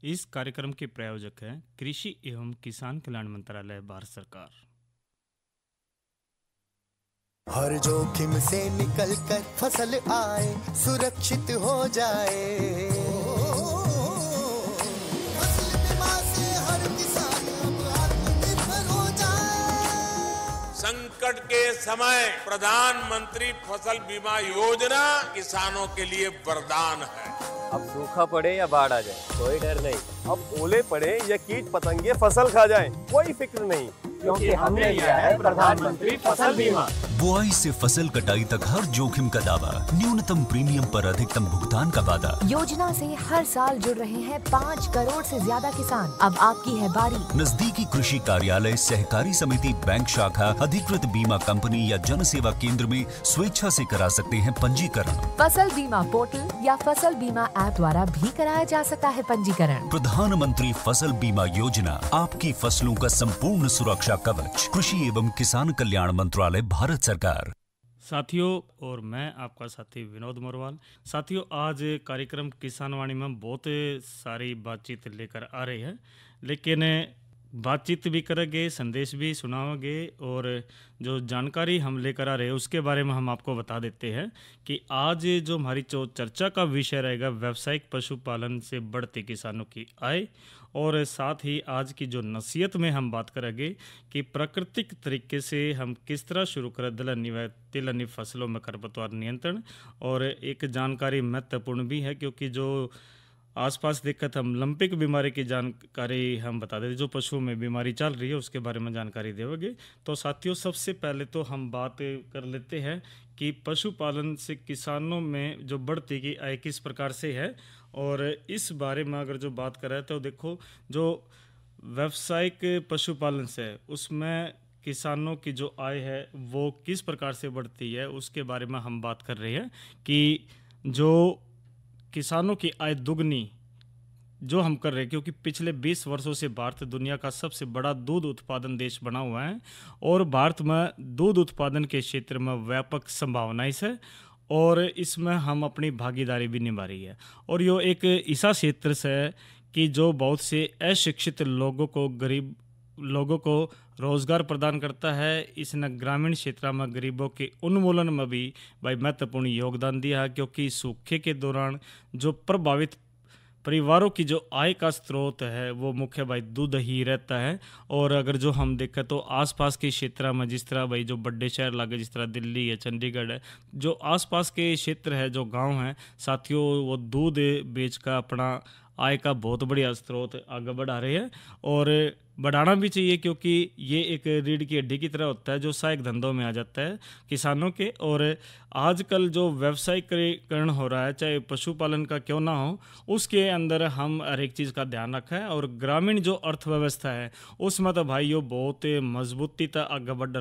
इस कार्यक्रम के प्रायोजक हैं कृषि एवं किसान कल्याण मंत्रालय, भारत सरकार। हर जोखिम से निकल कर फसल आए, सुरक्षित हो जाए। फसल बीमा से हर किसान अब आत्मनिर्भर हो जाए। संकट के समय प्रधानमंत्री फसल बीमा योजना किसानों के लिए वरदान है। अब सूखा पड़े या बाढ़ आ जाए, कोई डर नहीं। अब ओले पड़े या कीट पतंगे फसल खा जाएं, कोई फिक्र नहीं, क्योंकि हमने लिया है प्रधानमंत्री फसल बीमा। बुआई से फसल कटाई तक हर जोखिम का दावा, न्यूनतम प्रीमियम पर अधिकतम भुगतान का वादा। योजना से हर साल जुड़ रहे हैं 5 करोड़ से ज्यादा किसान। अब आपकी है बारी। नजदीकी कृषि कार्यालय, सहकारी समिति, बैंक शाखा, अधिकृत बीमा कंपनी या जन सेवा केंद्र में स्वेच्छा से करा सकते हैं पंजीकरण। फसल बीमा पोर्टल या फसल बीमा ऐप द्वारा भी कराया जा सकता है पंजीकरण। प्रधानमंत्री फसल बीमा योजना, आपकी फसलों का संपूर्ण सुरक्षा कवच। कृषि एवं किसान कल्याण मंत्रालय, भारत सरकार। साथियों, और मैं आपका साथी विनोद मोरवाल। साथियों, आज कार्यक्रम किसान वाणी में बहुत सारी बातचीत लेकर आ रही है, लेकिन बातचीत भी करेंगे, संदेश भी सुनाओगे, और जो जानकारी हम लेकर आ रहे हैं उसके बारे में हम आपको बता देते हैं कि आज जो हमारी चर्चा का विषय रहेगा व्यावसायिक पशुपालन से बढ़ती किसानों की आय, और साथ ही आज की जो नसीहत में हम बात करेंगे कि प्राकृतिक तरीके से हम किस तरह शुरू करें दलहनी व तिलहनी फसलों में खरपतवार नियंत्रण। और एक जानकारी महत्वपूर्ण भी है, क्योंकि जो आसपास दिक्कत हम लंपिक बीमारी की जानकारी हम बता देते, जो पशुओं में बीमारी चल रही है उसके बारे में जानकारी देंगे। तो साथियों, सबसे पहले तो हम बात कर लेते हैं कि पशुपालन से किसानों में जो बढ़ती की आय किस प्रकार से है, और इस बारे में अगर जो बात करें तो देखो, जो व्यावसायिक पशुपालन से उसमें किसानों की जो आय है वो किस प्रकार से बढ़ती है, उसके बारे में हम बात कर रहे हैं कि जो किसानों की आय दुगनी जो हम कर रहे हैं, क्योंकि पिछले 20 वर्षों से भारत दुनिया का सबसे बड़ा दूध उत्पादन देश बना हुआ है, और भारत में दूध उत्पादन के क्षेत्र में व्यापक संभावनाएं है, और इसमें हम अपनी भागीदारी भी निभा रही है। और यो एक ऐसा क्षेत्र से है कि जो बहुत से अशिक्षित लोगों को, गरीब लोगों को रोजगार प्रदान करता है। इसने ग्रामीण क्षेत्र में गरीबों के उन्मूलन में भी भाई महत्वपूर्ण योगदान दिया है, क्योंकि सूखे के दौरान जो प्रभावित परिवारों की जो आय का स्रोत है वो मुख्य भाई दूध ही रहता है। और अगर जो हम देखें तो आसपास के क्षेत्र में, जिस तरह भाई जो बड़े शहर लगे, जिस तरह दिल्ली है, चंडीगढ़ है, जो आसपास के क्षेत्र है, जो गांव हैं साथियों, वो दूध बेच का अपना आय का बहुत बढ़िया स्रोत आगे बढ़ा रहे हैं, और बढ़ाना भी चाहिए, क्योंकि ये एक रीढ़ की हड्डी की तरह होता है जो सहायक धंधों में आ जाता है किसानों के। और आजकल जो व्यावसायीकरण हो रहा है, चाहे पशुपालन का क्यों ना हो, उसके अंदर हम हर एक चीज़ का ध्यान रखें। और ग्रामीण जो अर्थव्यवस्था है उसमें तो भाई ये बहुत मजबूती तक आगे बढ़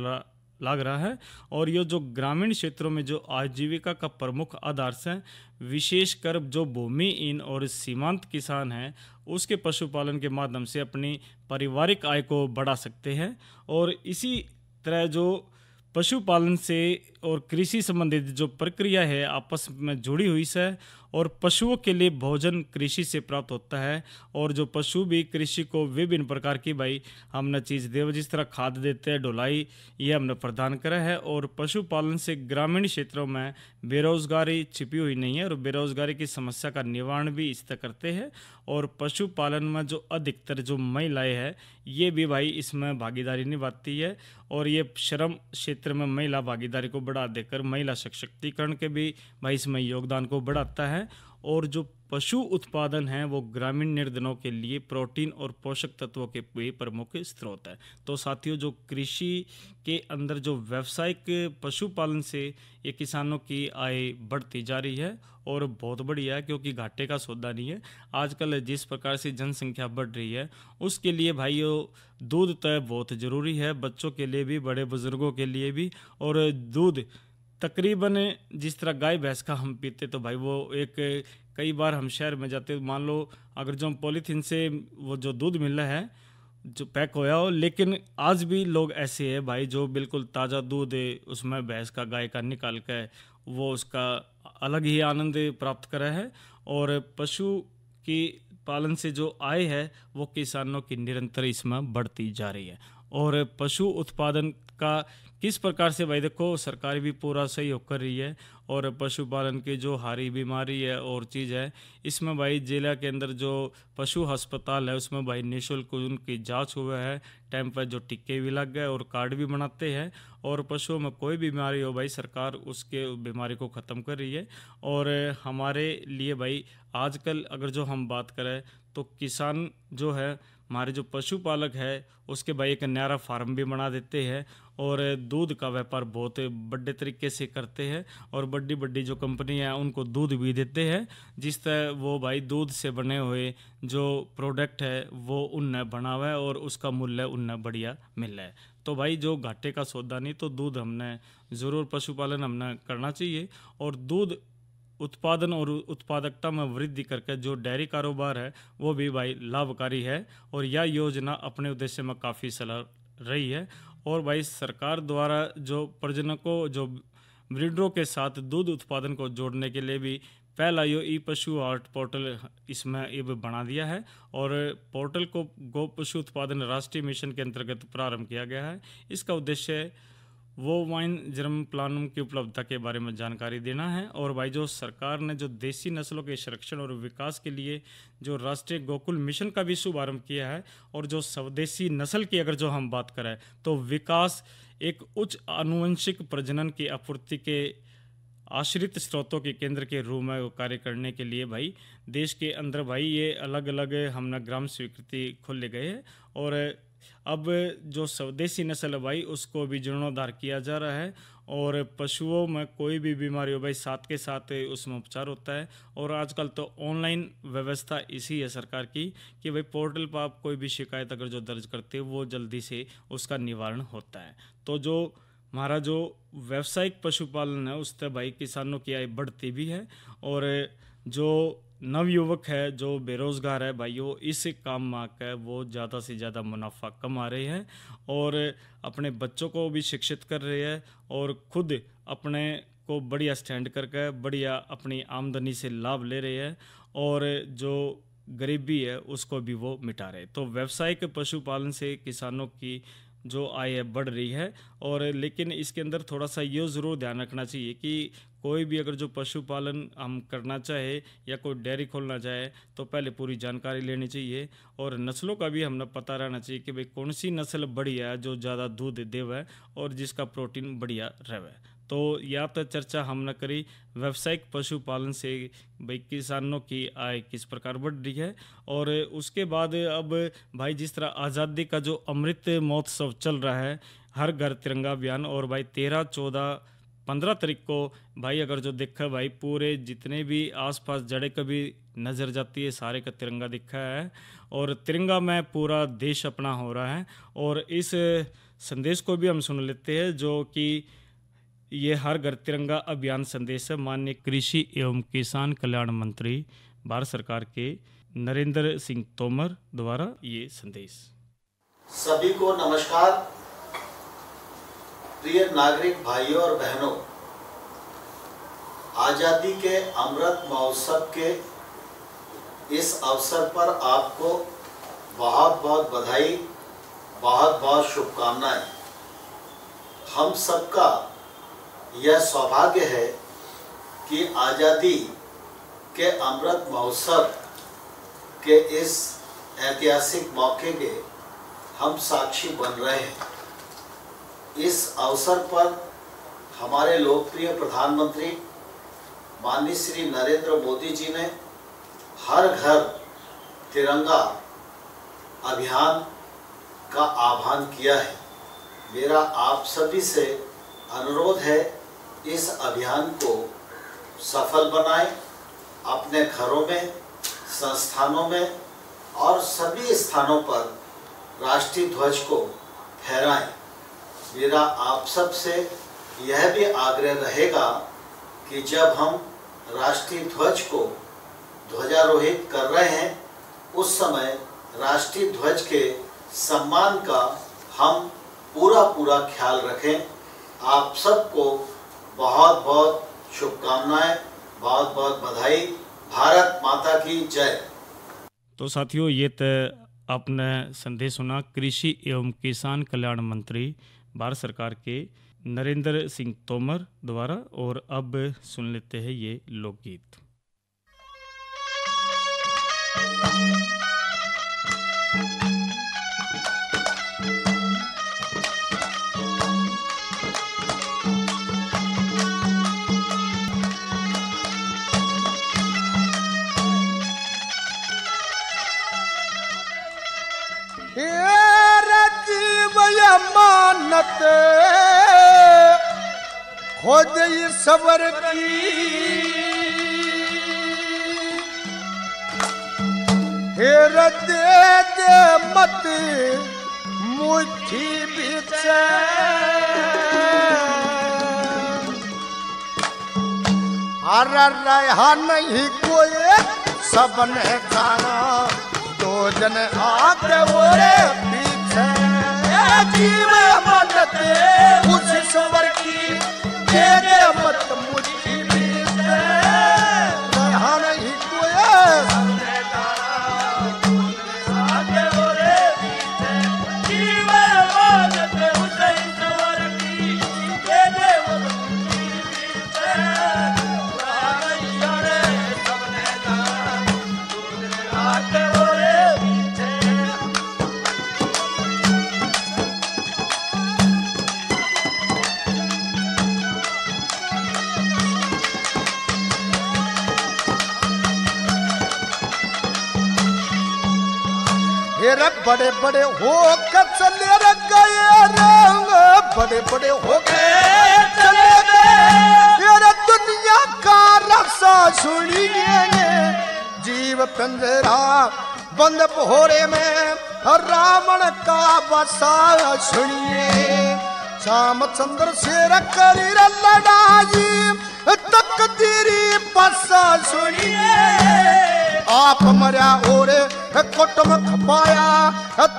लग रहा है। और ये जो ग्रामीण क्षेत्रों में जो आजीविका का प्रमुख आधार से, विशेषकर जो भूमिहीन और सीमांत किसान हैं, उसके पशुपालन के माध्यम से अपनी पारिवारिक आय को बढ़ा सकते हैं। और इसी तरह जो पशुपालन से और कृषि संबंधित जो प्रक्रिया है आपस में जुड़ी हुई है, और पशुओं के लिए भोजन कृषि से प्राप्त होता है, और जो पशु भी कृषि को विभिन्न प्रकार की भाई हमने चीज़ दे, जिस तरह खाद देते हैं, ढुलाई, ये हमने प्रदान करा है। और पशुपालन से ग्रामीण क्षेत्रों में बेरोजगारी छिपी हुई नहीं है, और बेरोजगारी की समस्या का निवारण भी इस तरह करते हैं। और पशुपालन में जो अधिकतर जो महिलाएं हैं ये भी भाई इसमें भागीदारी निभाती है, और ये श्रम क्षेत्र में महिला भागीदारी को बढ़ा देकर महिला सशक्तिकरण के भी भाई इसमें योगदान को बढ़ाता है। और जो पशु उत्पादन है वो ग्रामीण निर्धनों के लिए प्रोटीन और पोषक तत्वों के भी प्रमुख स्रोत है। तो साथियों, जो कृषि के अंदर जो व्यावसायिक पशुपालन से ये किसानों की आय बढ़ती जा रही है, और बहुत बढ़िया है, क्योंकि घाटे का सौदा नहीं है। आजकल जिस प्रकार से जनसंख्या बढ़ रही है उसके लिए भाइयों दूध तो बहुत ज़रूरी है, बच्चों के लिए भी, बड़े बुजुर्गों के लिए भी। और दूध तकरीबन जिस तरह गाय भैंस का हम पीते, तो भाई वो एक, कई बार हम शहर में जाते, मान लो अगर जो हम पॉलीथीन से वो जो दूध मिल रहा है जो पैक होया हो, लेकिन आज भी लोग ऐसे हैं भाई जो बिल्कुल ताज़ा दूध उसमें भैंस का, गाय का निकाल के वो उसका अलग ही आनंद प्राप्त करा है। और पशु की पालन से जो आय है वो किसानों की निरंतर इसमें बढ़ती जा रही है। और पशु उत्पादन का किस प्रकार से भाई देखो सरकार भी पूरा सहयोग कर रही है। और पशुपालन की जो हारी बीमारी है और चीज़ है, इसमें भाई जिला के अंदर जो पशु अस्पताल है उसमें भाई निःशुल्क उनकी जांच हुआ है, टाइम पर जो टीके भी लग गए और कार्ड भी बनाते हैं। और पशुओं में कोई बीमारी हो भाई सरकार उसके बीमारी को ख़त्म कर रही है। और हमारे लिए भाई आजकल अगर जो हम बात करें तो किसान जो है हमारे जो पशुपालक है उसके भाई एक न्यारा फार्म भी बना देते हैं और दूध का व्यापार बहुत बड़े तरीके से करते हैं। और बड़ी बड़ी जो कंपनियां हैं उनको दूध भी देते हैं, जिस तरह वो भाई दूध से बने हुए जो प्रोडक्ट है वो उनने बना हुआ है और उसका मूल्य उनने बढ़िया मिल रहा है। तो भाई जो घाटे का सौदा नहीं, तो दूध हमने ज़रूर पशुपालन हमने करना चाहिए। और दूध उत्पादन और उत्पादकता में वृद्धि करके जो डेयरी कारोबार है वो भी भाई लाभकारी है। और यह योजना अपने उद्देश्य में काफ़ी सलाह रही है। और भाई सरकार द्वारा जो प्रजनकों जो ब्रीडरों के साथ दूध उत्पादन को जोड़ने के लिए भी पहला यो ई पशु आर्ट पोर्टल इसमें ये बना दिया है। और पोर्टल को गो पशु उत्पादन राष्ट्रीय मिशन के अंतर्गत प्रारंभ किया गया है। इसका उद्देश्य वो वाइन जर्म प्लानम की उपलब्धता के बारे में जानकारी देना है। और भाई जो सरकार ने जो देसी नस्लों के संरक्षण और विकास के लिए जो राष्ट्रीय गोकुल मिशन का भी शुभारंभ किया है। और जो स्वदेशी नस्ल की अगर जो हम बात करें तो विकास एक उच्च आनुवंशिक प्रजनन की आपूर्ति के आश्रित स्रोतों के केंद्र के रूप में कार्य करने के लिए भाई देश के अंदर भाई ये अलग अलग हमने ग्राम स्वीकृति खोले गए हैं। और अब जो स्वदेशी नस्ल है भाई उसको भी जीर्णोद्धार किया जा रहा है। और पशुओं में कोई भी बीमारी हो भाई साथ के साथ उसमें उपचार होता है। और आजकल तो ऑनलाइन व्यवस्था इसी है सरकार की कि भाई पोर्टल पर आप कोई भी शिकायत अगर जो दर्ज करते हो वो जल्दी से उसका निवारण होता है। तो जो हमारा जो व्यावसायिक पशुपालन है उससे भाई किसानों की आय बढ़ती भी है। और जो नवयुवक है जो बेरोजगार है भाई वो इस काम में आकर वो ज़्यादा से ज़्यादा मुनाफा कमा रहे हैं और अपने बच्चों को भी शिक्षित कर रहे हैं और खुद अपने को बढ़िया स्टैंड करके बढ़िया अपनी आमदनी से लाभ ले रहे हैं। और जो गरीबी है उसको भी वो मिटा रहे। तो व्यावसायिक पशुपालन से किसानों की जो आय है बढ़ रही है। और लेकिन इसके अंदर थोड़ा सा ये ज़रूर ध्यान रखना चाहिए कि कोई भी अगर जो पशुपालन हम करना चाहे या कोई डेयरी खोलना चाहे तो पहले पूरी जानकारी लेनी चाहिए। और नस्लों का भी हमें पता रहना चाहिए कि भाई कौन सी नस्ल बढ़िया है जो ज़्यादा दूध देवे और जिसका प्रोटीन बढ़िया रहे। तो या तो चर्चा हमने करी व्यावसायिक पशुपालन से भाई किसानों की आय किस प्रकार बढ़ रही है। और उसके बाद अब भाई जिस तरह आज़ादी का जो अमृत महोत्सव चल रहा है, हर घर तिरंगा अभियान, और भाई 13, 14, 15 तारीख को भाई अगर जो देखा भाई पूरे जितने भी आसपास जड़े कभी नज़र जाती है सारे का तिरंगा दिखा है और तिरंगा में पूरा देश अपना हो रहा है। और इस संदेश को भी हम सुन लेते हैं जो कि ये हर घर तिरंगा अभियान संदेश है माननीय कृषि एवं किसान कल्याण मंत्री भारत सरकार के नरेंद्र सिंह तोमर द्वारा ये संदेश। सभी को नमस्कार। प्रिय नागरिक भाइयों और बहनों, आजादी के अमृत महोत्सव के इस अवसर पर आपको बहुत बहुत बधाई, बहुत बहुत शुभकामनाएं। हम सबका यह सौभाग्य है कि आज़ादी के अमृत महोत्सव के इस ऐतिहासिक मौके के हम साक्षी बन रहे हैं। इस अवसर पर हमारे लोकप्रिय प्रधानमंत्री माननीय श्री नरेंद्र मोदी जी ने हर घर तिरंगा अभियान का आह्वान किया है। मेरा आप सभी से अनुरोध है इस अभियान को सफल बनाएं, अपने घरों में, संस्थानों में और सभी स्थानों पर राष्ट्रीय ध्वज को फहराएं। मेरा आप सब से यह भी आग्रह रहेगा कि जब हम राष्ट्रीय ध्वज को ध्वजारोहित कर रहे हैं उस समय राष्ट्रीय ध्वज के सम्मान का हम पूरा ख्याल रखें। आप सबको बहुत बहुत शुभकामनाएं, बहुत बहुत बधाई। भारत माता की जय। तो साथियों, ये तो आपने संदेश सुना कृषि एवं किसान कल्याण मंत्री भारत सरकार के नरेंद्र सिंह तोमर द्वारा। और अब सुन लेते हैं ये लोकगीत। मानत खोज सबर की हेर दे मत मुट्ठी बीच रहा नहीं कोई सबने जाना दो जन आके बोले पीछे जीव मदद उस सवर की दे दे मत मुट्ठी बीच रहा नहीं कोई सबने जाना दो जन आके बोले पीछे जीव मदद उस सवर की दे दे मत मुट्ठी बीच रहा नहीं सबने जाना दो जन आके बोले बड़े बड़े हो कर चले गए रंग बड़े बड़े हो गए चले गए दुनिया का रसा सुनिए जीव पिंजरा बंद भोरे में रावण का बसा सुनिए रामचंद्र से करी लड़ाई तकदीरी बसा सुनिए आप मरा और कुटुम खपाया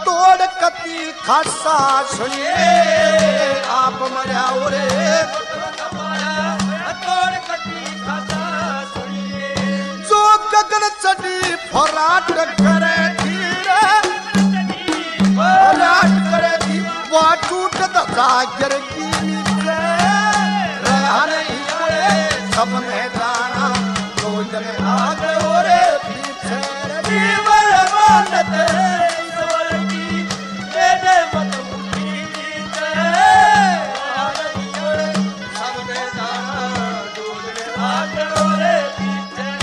तोड़ कती खासा सुनिए आप मरा और तोड़ कती खासा सुनिए जो गगन चढ़ी फराट करे धीरे फराट करे धी वो टूट जागर की रहा नहीं कोई सबने जाना दो जने आगे और पीछे जीवन मानत सवर की दे दे मत मुट्ठी बीच सबने जाना दो जने आगे और पीछे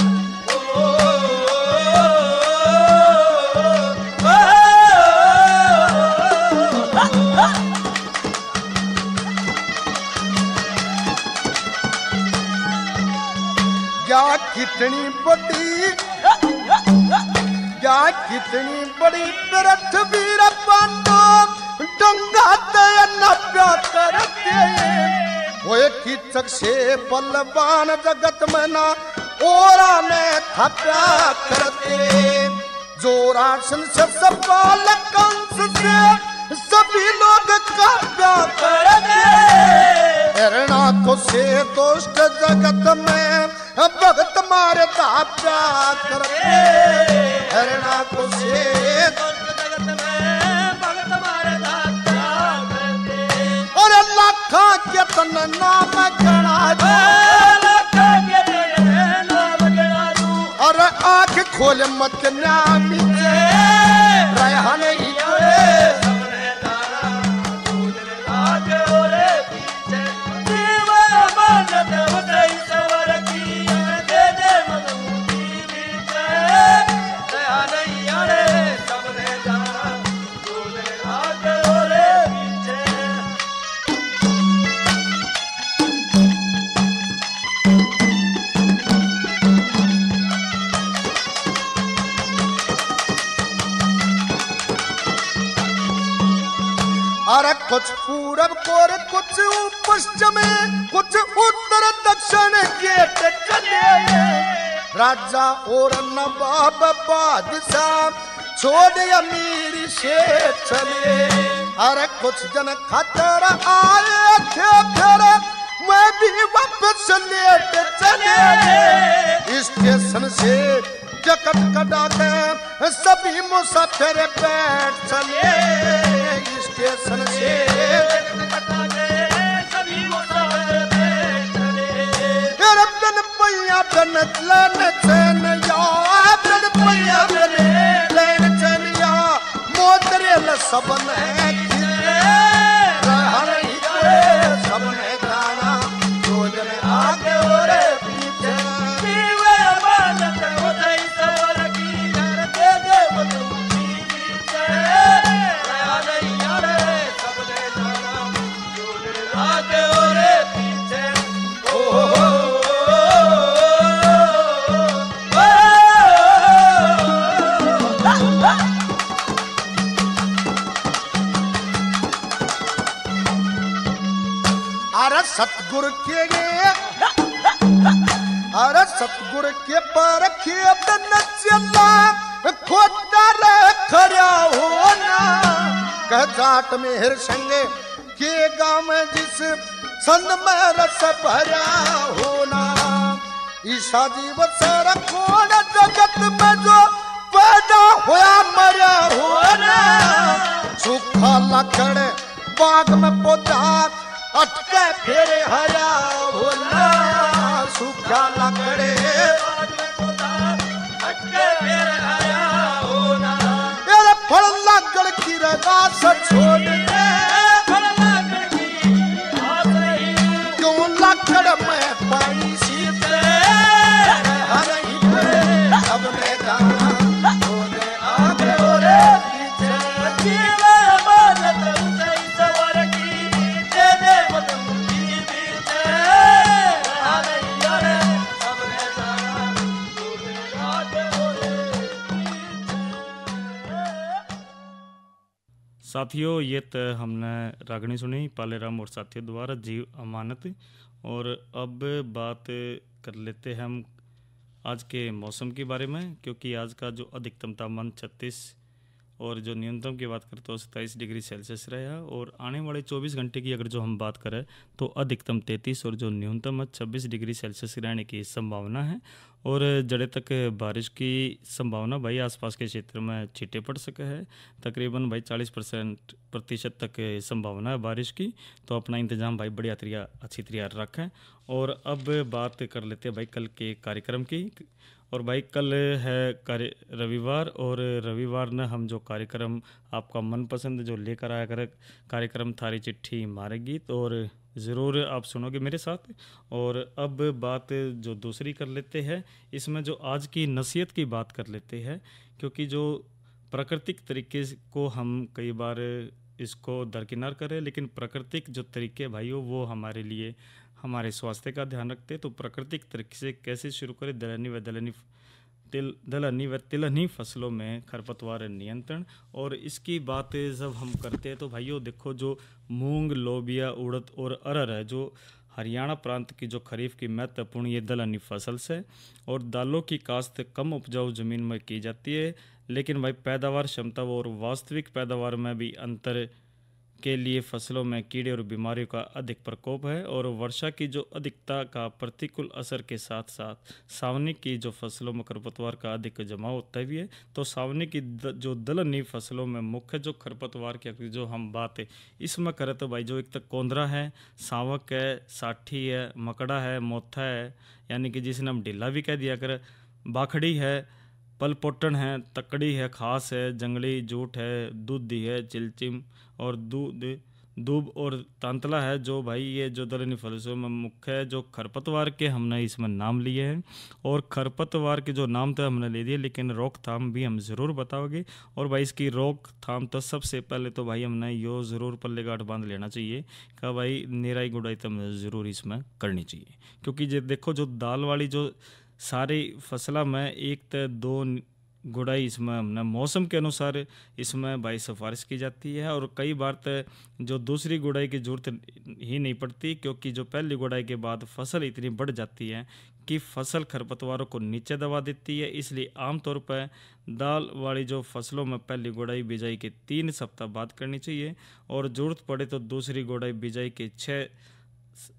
क्या कितनी बड़ी क्या कितनी बड़ी पृथ्वी पांडो डंगा न करते वो कीचक से बलवान जगत में ना ओरा में थप्या करते जोरासन से सवाल कंस से सभी लोग काव्या करते हिरणाक्ष से दुष्ट जगत में भगत मारे ताप्या करते हिरणाक्ष से दुष्ट जगत में भगत मारे ताप्या करते और लाखा के तन नाम गणा दो लाखा के तन नाम गणा दो और आँख खोल मत नाम पीछे रहा नहीं कोई अरे कुछ पूरब को कुछ पश्चिम कुछ उत्तर दक्षिण गेट चले राजा और नवाब बादशाह छोड़ अमीर से चले अरे कुछ जन खतर आए थे फिर मैं भी वापस लेट चले स्टेशन से जकट कटा के मुसाफिर बैठ चले स्टेशन से बिन पैया बिन लेन चैन या बिन पैया बिन लेन चैन या मोतरे सबन सबन गाना रोजन आगे और पीछे पीवे मानत होदई सवर की यार दे दे बदूची पीछे रहा नहीं यार सबने गाना रोजन आगे और पीछे ओ सतगुरु के अरे सतगुरु के पर चला खोटा खड़ा होना कह जाट में हिर संगे के गांव में जिस संग में रस भरा होना ईसा जीव सारा कौन जगत में जो पैदा होया मरा होना सूखा लकड़ बाग में पौधा अटके फिर हरा होना सूखा लकड़े अटके फिर हरा होना तेरे फल लकड़ की रगास छोड़ दे फल लकड़ की आस नहीं क्यों लकड़ में पानी सीते हर ही सब में दाना होने आगे और पीछे जीवे मानत उसे सवर की साथियों ये तो हमने रागनी सुनी पालेराम और साथियों द्वारा जीव अमानत। और अब बात कर लेते हैं हम आज के मौसम के बारे में, क्योंकि आज का जो अधिकतम तापमान 36 और जो न्यूनतम की बात करें तो 27 डिग्री सेल्सियस रहा। और आने वाले 24 घंटे की अगर जो हम बात करें तो अधिकतम 33 और जो न्यूनतम है 26 डिग्री सेल्सियस रहने की संभावना है। और जड़े तक बारिश की संभावना भाई आसपास के क्षेत्र में छींटे पड़ सके है, तकरीबन भाई 40% तक संभावना है बारिश की। तो अपना इंतजाम भाई बढ़िया तरीका अच्छी तरह रखें। और अब बात कर लेते हैं भाई कल के कार्यक्रम की। और भाई कल है रविवार, और रविवार न हम जो कार्यक्रम आपका मनपसंद जो लेकर आया कर कार्यक्रम थारी चिट्ठी मारे गीत, और ज़रूर आप सुनोगे मेरे साथ। और अब बात जो दूसरी कर लेते हैं, इसमें जो आज की नसीहत की बात कर लेते हैं, क्योंकि जो प्राकृतिक तरीके को हम कई बार इसको दरकिनार करें, लेकिन प्राकृतिक जो तरीके भाइयों वो हमारे लिए हमारे स्वास्थ्य का ध्यान रखते हैं। तो प्राकृतिक तरीके से कैसे शुरू करें दलहनी व तिलहनी फसलों में खरपतवार नियंत्रण। और इसकी बात जब हम करते हैं तो भाइयों देखो, जो मूंग, लोबिया, उड़द और अरहर है, जो हरियाणा प्रांत की जो खरीफ की महत्वपूर्ण ये दलहनी फसल से। और दालों की काश्त कम उपजाऊ जमीन में की जाती है, लेकिन भाई पैदावार क्षमता और वास्तविक पैदावार में भी अंतर के लिए फसलों में कीड़े और बीमारियों का अधिक प्रकोप है। और वर्षा की जो अधिकता का प्रतिकूल असर के साथ साथ सावनी की जो फसलों में खरपतवार का अधिक जमाव होता भी है। तो सावनी की जो दलहनी फसलों में मुख्य जो खरपतवार की जो हम बात है इसमें करें तो भाई जो एक तक कोंदरा है, सावक है, साठी है, मकड़ा है, मोथा है, यानी कि जिसे हम ढीला भी कह दिया कर, बाखड़ी है, पलपोटन है, तकड़ी है, खास है, जंगली जूट है, दूधी है, चिलचिम और दूब और तांतला है। जो भाई ये जो दलहनी फसलों में मुख्य है जो खरपतवार के हमने इसमें नाम लिए हैं। और खरपतवार के जो नाम तो हमने ले दिए, लेकिन रोकथाम भी हम ज़रूर बताओगे। और भाई इसकी रोकथाम तो सबसे पहले तो भाई हमने यो ज़रूर पल्ले गांठ बांध लेना चाहिए कि भाई निराई गुड़ाई तो हमें ज़रूर इसमें करनी चाहिए। क्योंकि ये देखो जो दाल वाली जो सारी फसला में एक तो 2 गुड़ाई इसमें हमने मौसम के अनुसार इसमें भाई सिफारिश की जाती है। और कई बार तो जो दूसरी गुड़ाई की ज़रूरत ही नहीं पड़ती, क्योंकि जो पहली गुड़ाई के बाद फसल इतनी बढ़ जाती है कि फसल खरपतवारों को नीचे दबा देती है। इसलिए आमतौर पर दाल वाली जो फसलों में पहली गुड़ाई बिजाई के 3 सप्ताह बाद करनी चाहिए, और ज़रूरत पड़े तो दूसरी गुड़ाई बिजाई के 6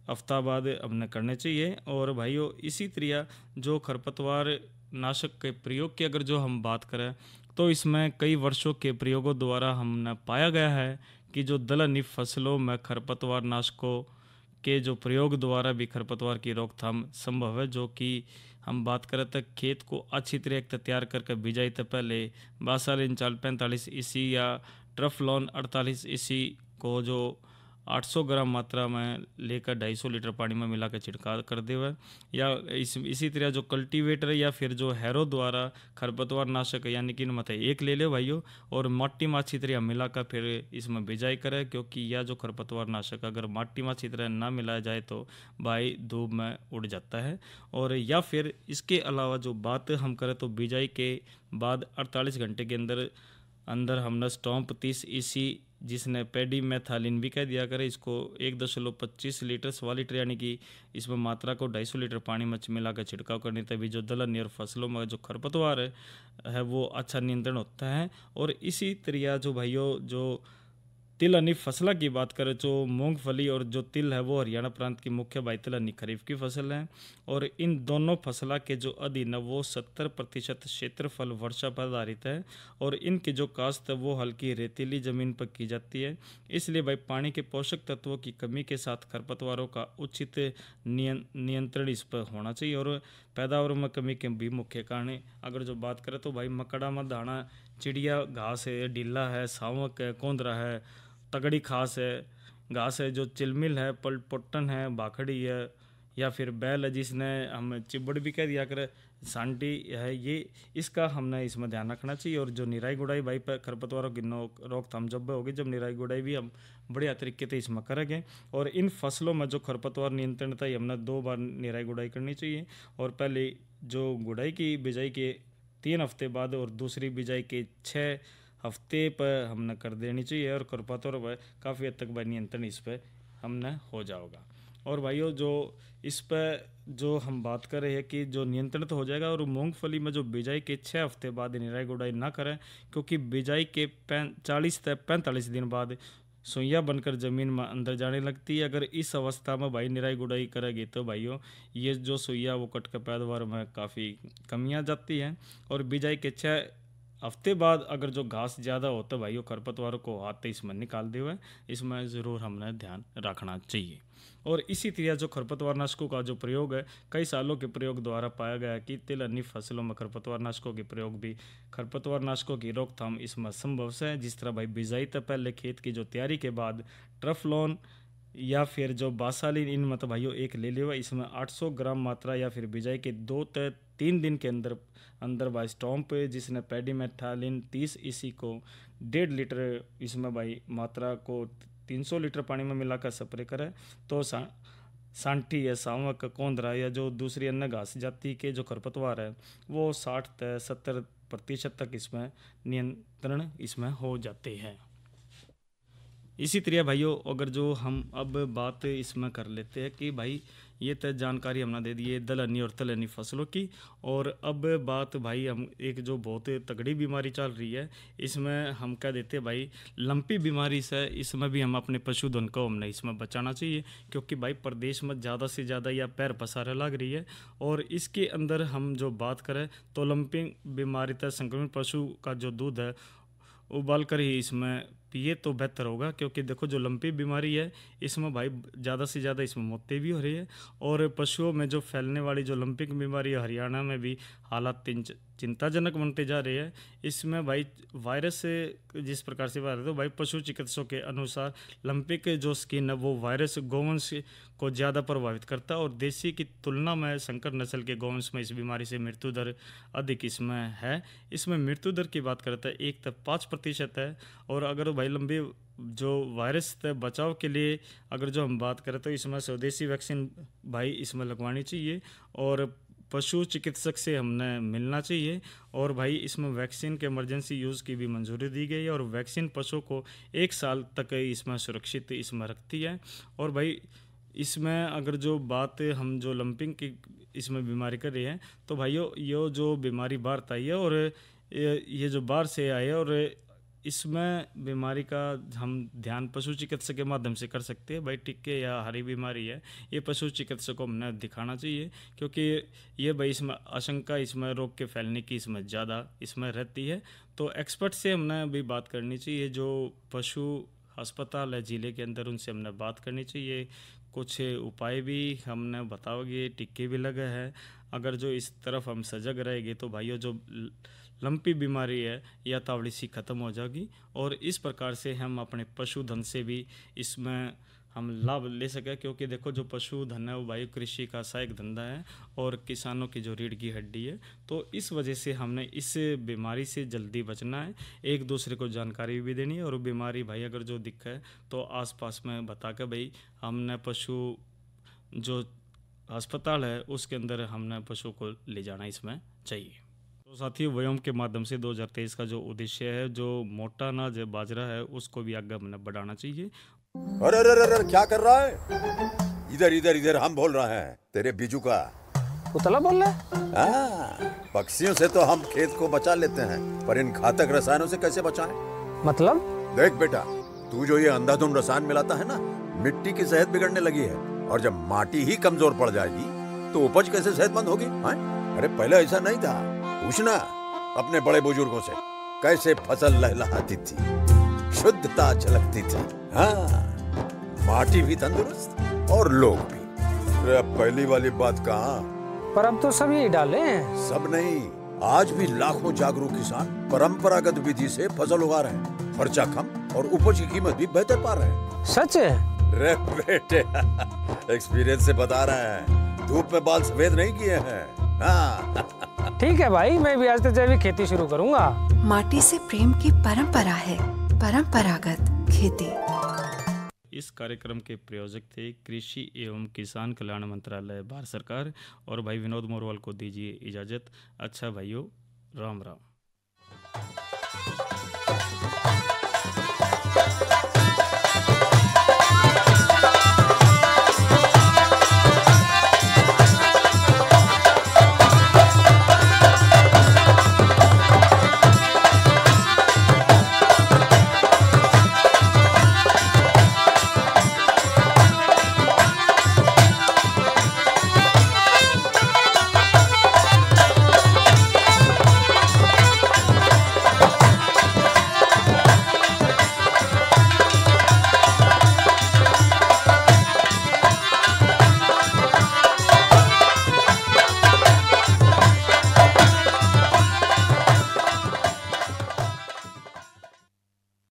हफ्ता बाद हमने करने चाहिए। और भाइयों इसी तरह जो खरपतवार नाशक के प्रयोग की अगर जो हम बात करें तो इसमें कई वर्षों के प्रयोगों द्वारा हमने पाया गया है कि जो दलहनी फसलों में खरपतवार नाशकों के जो प्रयोग द्वारा भी खरपतवार की रोकथाम संभव है। जो कि हम बात करें तो खेत को अच्छी तरह तैयार करके बिजाई से पहले बासालिन 45 ईसी या ट्रफलॉन 48 ईसी को जो 800 ग्राम मात्रा में लेकर 250 लीटर पानी में मिलाकर छिड़काव कर दे हुए, या इसी तरह जो कल्टीवेटर या फिर जो हैरो द्वारा खरपतवार नाशक यानी कि मतलब एक ले ले भाइयों और माटी में अच्छी तरह मिलाकर फिर इसमें बिजाई करें, क्योंकि यह जो खरपतवार नाशक अगर माटी में अच्छी तरह ना मिलाया जाए तो भाई धूप में उड़ जाता है। और या फिर इसके अलावा जो बात हम करें तो बिजाई के बाद 48 घंटे के अंदर हमने स्टॉम्प 30 ईसी जिसने पेडी मेथालिन भी कह दिया करे, इसको 1.25 लीटर 100 लीटर यानी कि इसमें मात्रा को 250 लीटर पानी में मिलाकर छिड़काव करने, तभी जो दलहनी और फसलों में जो खरपतवार है वो अच्छा नियंत्रण होता है। और इसी तरह जो भाइयों जो तिलहनी फसल की बात करें तो मूंगफली और जो तिल है वो हरियाणा प्रांत की मुख्य भाई तिलहनी खरीफ की फसल है। और इन दोनों फसलों के जो अधीन है वो 70% क्षेत्रफल वर्षा पर आधारित है और इनकी जो काश्त है वो हल्की रेतीली जमीन पर की जाती है। इसलिए भाई पानी के पोषक तत्वों की कमी के साथ खरपतवारों का उचित नियंत्रण इस पर होना चाहिए। और पैदावार में कमी के भी मुख्य कारण है। अगर जो बात करें तो भाई मकड़ा में दाना, चिड़िया घास है, ढीला है, सावक है, कोंदरा है, तगड़ी घास है, जो चिलमिल है, पलपोटन है, बाखड़ी है, या फिर बैल है जिसने हम चिबड़ भी कह दिया करे, सांटी है, ये इसका हमने इसमें ध्यान रखना चाहिए। और जो निराई गुड़ाई भाई पर खरपतवारों की रोकथाम जब होगी जब निराई गुड़ाई भी हम बढ़िया तरीके से इसमें करेंगे। और इन फसलों में जो खरपतवार नियंत्रण था हमने 2 बार निराई गुड़ाई करनी चाहिए। और पहले जो गुड़ाई की बिजाई के 3 हफ्ते बाद और दूसरी बिजाई के 6 हफ्ते पर हमने कर देनी चाहिए। और खरपतवार पर काफ़ी हद तक भाई नियंत्रण इस पर हमने हो जाएगा। और भाइयों जो इस पर जो हम बात कर रहे हैं कि जो नियंत्रण तो हो जाएगा, और मूंगफली में जो बिजाई के 6 हफ्ते बाद निराई गुड़ाई ना करें, क्योंकि बिजाई के 40 से 45 दिन बाद सुइया बनकर ज़मीन में अंदर जाने लगती है। अगर इस अवस्था में भाई निराई गुड़ाई करेगी तो भाइयों ये जो सुइया वो कट कर पैदावार में काफ़ी कमी आ जाती है। और बिजाई के 6 हफ्ते बाद अगर जो घास ज़्यादा हो तो भाइयों खरपतवारों को हाथ इसमें निकाल दे हुए, इसमें ज़रूर हमने ध्यान रखना चाहिए। और इसी तरह जो खरपतवार नाशकों का जो प्रयोग है कई सालों के प्रयोग द्वारा पाया गया कि तिलहनी फसलों में खरपतवार नाशकों के प्रयोग भी खरपतवार नाशकों की रोकथाम इसमें संभव है। जिस तरह भाई बिजाई से पहले खेत की जो तैयारी के बाद ट्रफलॉन या फिर जो बासालिन इन मतलब भाइयों एक ले लिया, इसमें 800 ग्राम मात्रा या फिर बिजाई के 2 से 3 दिन के अंदर भाई स्टॉम्प जिसने पेडीमेथालिन 30 ईसी को 1.5 लीटर इसमें भाई मात्रा को 300 लीटर पानी में मिलाकर स्प्रे करें तो सांठी या सावक, कोंदरा या जो दूसरी अन्य घास जाति के जो खरपतवार है वो 60 से 70% तक इसमें नियंत्रण इसमें हो जाते हैं। इसी तरह भाइयों अगर जो हम अब बात इसमें कर लेते हैं कि भाई ये तो जानकारी हमने दे दी है दलहनी और तिलहनी फसलों की। और अब बात भाई हम एक जो बहुत तगड़ी बीमारी चल रही है इसमें हम कह देते हैं भाई लंपी बीमारी से, इसमें भी हम अपने पशुधन को हमने इसमें बचाना चाहिए, क्योंकि भाई प्रदेश में ज़्यादा से ज़्यादा या पैर पसारे लग रही है। और इसके अंदर हम जो बात करें तो लंपी बीमारी तक संक्रमित पशु का जो दूध है उबाल कर ही इसमें पिए तो बेहतर होगा, क्योंकि देखो जो लंपी बीमारी है इसमें भाई ज़्यादा से ज़्यादा इसमें मौतें भी हो रही है। और पशुओं में जो फैलने वाली जो लंपी बीमारी है हरियाणा में भी हालात चिंताजनक बनते जा रहे हैं। इसमें भाई वायरस जिस प्रकार से बात है तो भाई पशु चिकित्सकों के अनुसार लंपिक जो स्किन है वो वायरस गोवंश को ज़्यादा प्रभावित करता है और देसी की तुलना में संकर नस्ल के गोवंश में इस बीमारी से मृत्यु दर अधिक इसमें है। इसमें मृत्यु दर की बात करते हैं 1 से 5% है। और अगर भाई लंबी जो वायरस से बचाव के लिए अगर जो हम बात करें तो इसमें स्वदेशी वैक्सीन भाई इसमें लगवानी चाहिए और पशु चिकित्सक से हमने मिलना चाहिए। और भाई इसमें वैक्सीन के इमरजेंसी यूज़ की भी मंजूरी दी गई है और वैक्सीन पशु को 1 साल तक इसमें सुरक्षित इसमें रखती है। और भाई इसमें अगर जो बात हम जो लंपिंग की इसमें बीमारी कर रही है तो भाइयों ये जो बीमारी बाहर आई है और ये जो बाहर से आई है और इसमें बीमारी का हम ध्यान पशु चिकित्सक के माध्यम से कर सकते हैं। भाई टिक्के या हरी बीमारी है, ये पशु चिकित्सक को हमने दिखाना चाहिए, क्योंकि ये भाई इसमें आशंका, इसमें रोग के फैलने की इसमें ज़्यादा इसमें रहती है। तो एक्सपर्ट से हमने भी बात करनी चाहिए, जो पशु अस्पताल है ज़िले के अंदर, उनसे हमने बात करनी चाहिए। कुछ उपाय भी हमने बताओगे, टिक्के भी लगे हैं। अगर जो इस तरफ हम सजग रहेंगे तो भाइयों जो लंपी बीमारी है या तावड़ी सी ख़त्म हो जाएगी, और इस प्रकार से हम अपने पशुधन से भी इसमें हम लाभ ले सकें। क्योंकि देखो जो पशुधन है वो भाई कृषि का सहायक धंधा है और किसानों की जो रीढ़ की हड्डी है। तो इस वजह से हमने इस बीमारी से जल्दी बचना है, एक दूसरे को जानकारी भी देनी है, और बीमारी भाई अगर जो दिखे तो आसपास में बता के भाई हमने पशु जो अस्पताल है उसके अंदर हमने पशु को ले जाना इसमें चाहिए। तो साथियों, व्यायाम के माध्यम से 2023 का जो उद्देश्य है, जो मोटा अनाज बाजरा है उसको भी आगे हमने बढ़ाना चाहिए। अरे अरे अरे क्या कर रहा है? इधर इधर इधर हम बोल रहे हैं तेरे बीजू का। उतला बोल रहा है? पक्षियों से तो हम खेत को बचा लेते हैं, पर इन घातक रसायनों से कैसे बचाएं? मतलब? देख बेटा, तू जो ये अंधाधुंध रसायन मिलाता है ना, मिट्टी की सेहत बिगड़ने लगी है, और जब माटी ही कमजोर पड़ जाएगी तो उपज कैसे सेहतमंद होगी? अरे पहले ऐसा नहीं था, पूछना अपने बड़े बुजुर्गों से, कैसे फसल लहलहाती थी, शुद्धता झलकती थी। हाँ, माटी भी तंदुरुस्त और लोग भी। अरे अब पहली वाली बात कहाँ? पर अब तो सब यही डाले हैं। सब नहीं, आज भी लाखों जागरूक किसान परंपरागत विधि से फसल उगा रहे हैं, खर्चा कम और उपज की कीमत भी बेहतर पा रहे हैं। सच है? रे बेटे, एक्सपीरियंस से बता रहे हैं, धूप में बाल सफेद नहीं किए हैं। हाँ। ठीक है भाई, मैं भी आज से जैविक खेती शुरू करूंगा। माटी से प्रेम की परंपरा है, परंपरागत खेती। इस कार्यक्रम के प्रायोजक थे कृषि एवं किसान कल्याण मंत्रालय, भारत सरकार। और भाई विनोद मोरवाल को दीजिए इजाज़त। अच्छा भाइयों, राम राम।